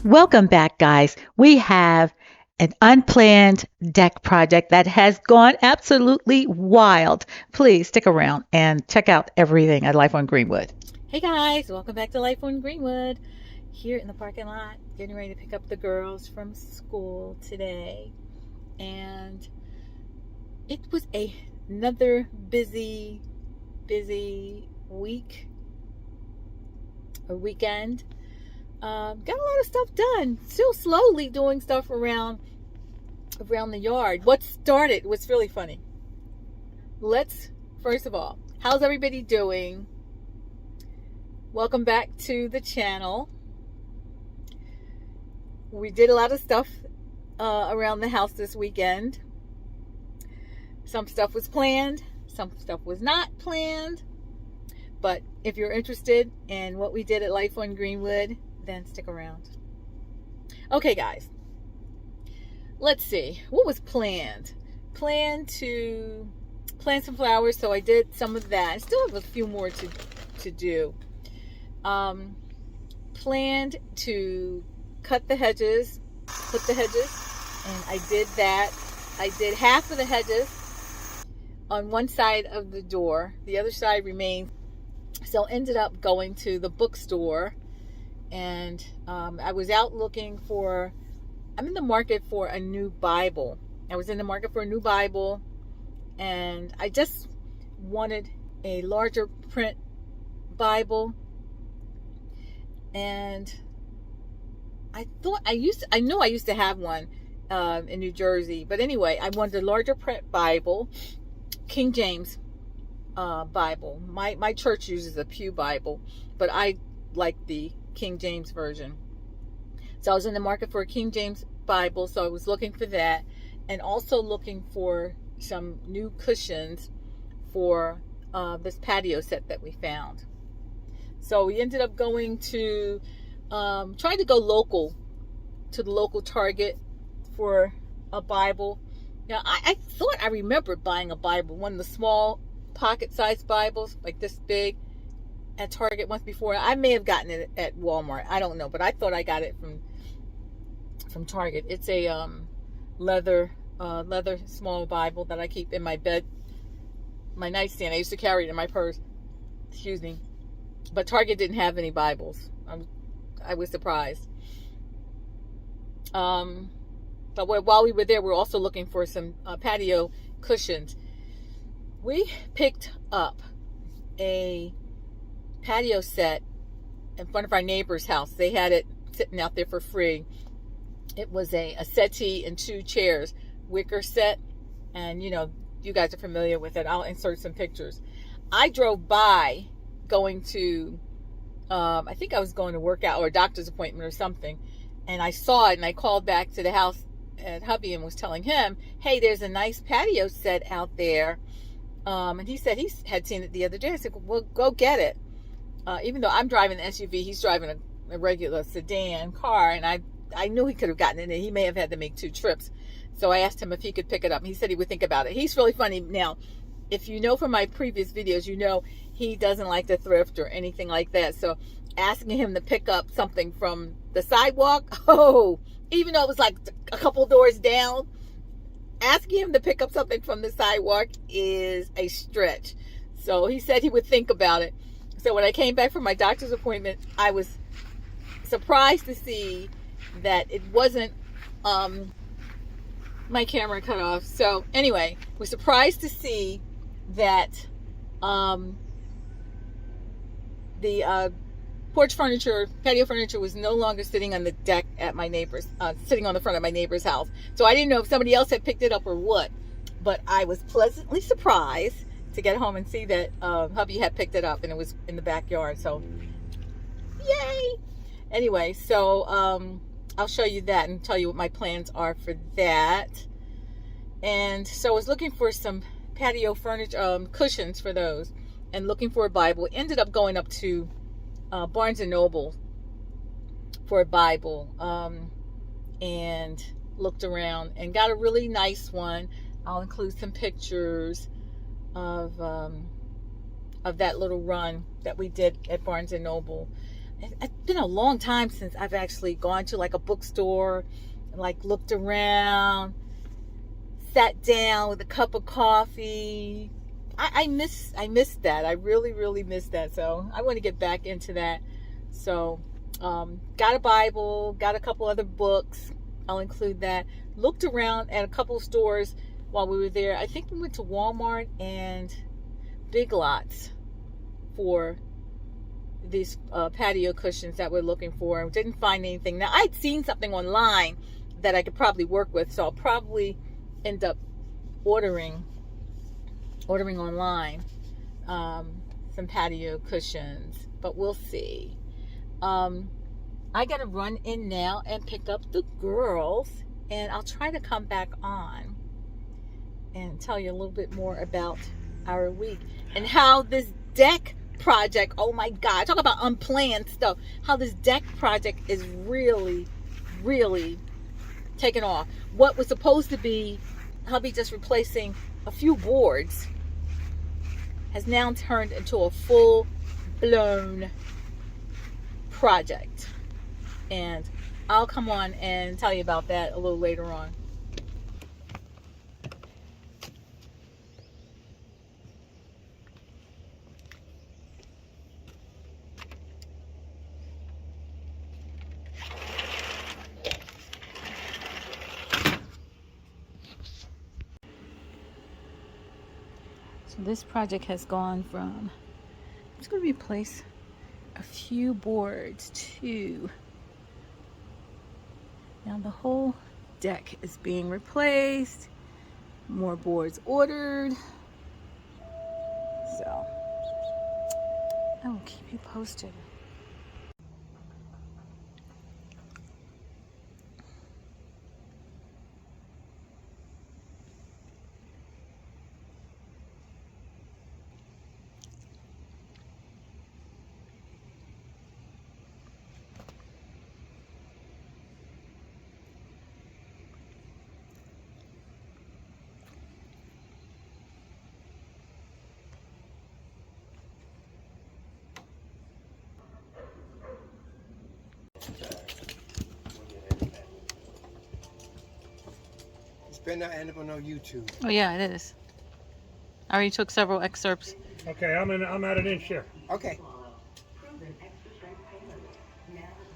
Welcome back, guys. We have an unplanned deck project that has gone absolutely wild. Please stick around and check out everything at Life on Greenwood. Hey guys, welcome back to Life on Greenwood. Here in the parking lot, getting ready to pick up the girls from school today. And it was another busy week or weekend. Got a lot of stuff done. Still slowly doing stuff around the yard. What started was really funny. First of all, how's everybody doing? Welcome back to the channel. We did a lot of stuff around the house this weekend. Some stuff was planned, some stuff was not planned. But if you're interested in what we did at Life on Greenwood, then stick around. Okay, guys. Let's see. What was planned? Planned to plant some flowers, so I did some of that. I still have a few more to do. Planned to cut the hedges, put the hedges, and I did that. I did half of the hedges on one side of the door. The other side remained. So ended up going to the bookstore, and I was out looking for, I'm in the market for a new Bible. I was in the market for a new Bible, and I just wanted a larger print Bible. And I thought I know I used to have one in New Jersey, but anyway, I wanted a larger print Bible, King James Bible. My church uses a Pew Bible, but I like the King James version. So I was in the market for a King James Bible, so I was looking for that, and also looking for some new cushions for this patio set that we found. So we ended up going to trying to go local to the local Target for a Bible. Now I thought I remembered buying a Bible, one of the small pocket-sized Bibles, like this big, at Target once before. I may have gotten it at Walmart. I don't know, but I thought I got it from Target. It's a leather small Bible that I keep in my bed, my nightstand. I used to carry it in my purse. Excuse me. But Target didn't have any Bibles. I was surprised. But while we were there, we were also looking for some patio cushions. We picked up a patio set in front of our neighbor's house. They had it sitting out there for free. It was a settee and 2 chairs, wicker set, and you guys are familiar with it. I'll insert some pictures. I drove by going to I think I was going to work out or a doctor's appointment or something, and I saw it, and I called back to the house at hubby and was telling him, hey, there's a nice patio set out there. And he said he had seen it the other day. I said, well, go get it. Even though I'm driving an SUV, he's driving a regular sedan car, and I knew he could have gotten in it. He may have had to make 2 trips. So I asked him if he could pick it up, and he said he would think about it. He's really funny. Now, if you know from my previous videos, you know he doesn't like to thrift or anything like that. So asking him to pick up something from the sidewalk, even though it was like a couple doors down, asking him to pick up something from the sidewalk is a stretch. So he said he would think about it. So when I came back from my doctor's appointment, I was surprised to see that it wasn't my camera cut off. So anyway, was surprised to see that the porch furniture, patio furniture, was no longer sitting on the deck at my neighbor's, sitting on the front of my neighbor's house. So I didn't know if somebody else had picked it up or what, but I was pleasantly surprised to get home and see that hubby had picked it up, and it was in the backyard. So yay! Anyway, so I'll show you that and tell you what my plans are for that. And so I was looking for some patio furniture, cushions for those, and looking for a Bible. Ended up going up to Barnes & Noble for a Bible, and looked around and got a really nice one. I'll include some pictures of that little run that we did at Barnes & Noble. it's been a long time since I've actually gone to like a bookstore and like looked around, sat down with a cup of coffee. I miss that. I really miss that. So I want to get back into that. So got a Bible, got a couple other books. I'll include that. Looked around at a couple stores while we were there. I think we went to Walmart and Big Lots for these patio cushions that we're looking for. Didn't find anything. Now, I'd seen something online that I could probably work with, so I'll probably end up ordering online some patio cushions, but we'll see. I gotta run in now and pick up the girls, and I'll try to come back on and tell you a little bit more about our week and how this deck project, oh my God, talk about unplanned stuff, how this deck project is really taking off. What was supposed to be hubby just replacing a few boards has now turned into a full-blown project, and I'll come on and tell you about that a little later on. So this project has gone from, I'm just going to replace a few boards too. Now the whole deck is being replaced, more boards ordered. So I will keep you posted. Better not end up on no YouTube. Oh yeah, it is. I already took several excerpts. Okay, I'm at an inch here. Okay.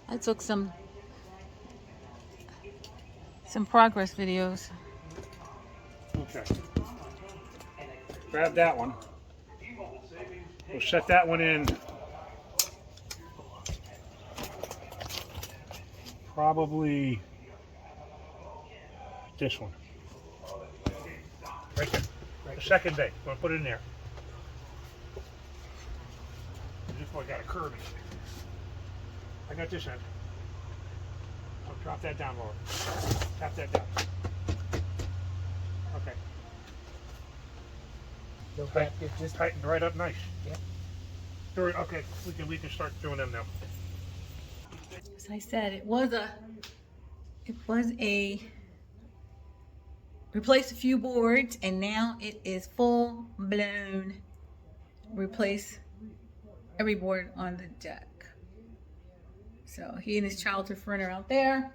I took some progress videos. Okay. Grab that one. We'll set that one in. Probably this one. Right there. The second day. I'm going to put it in there. This one got a curve in it. I got this end. So drop that down lower. Tap that down. Okay. Just Tightened right up nice. Yeah. Okay, we can start doing them now. As I said, it was a replace a few boards, and now it is full blown replace every board on the deck. So he and his childhood friend are out there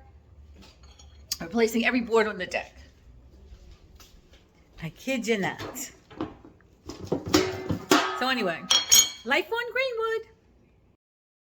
replacing every board on the deck. I kid you not. So anyway, life on Greenwood.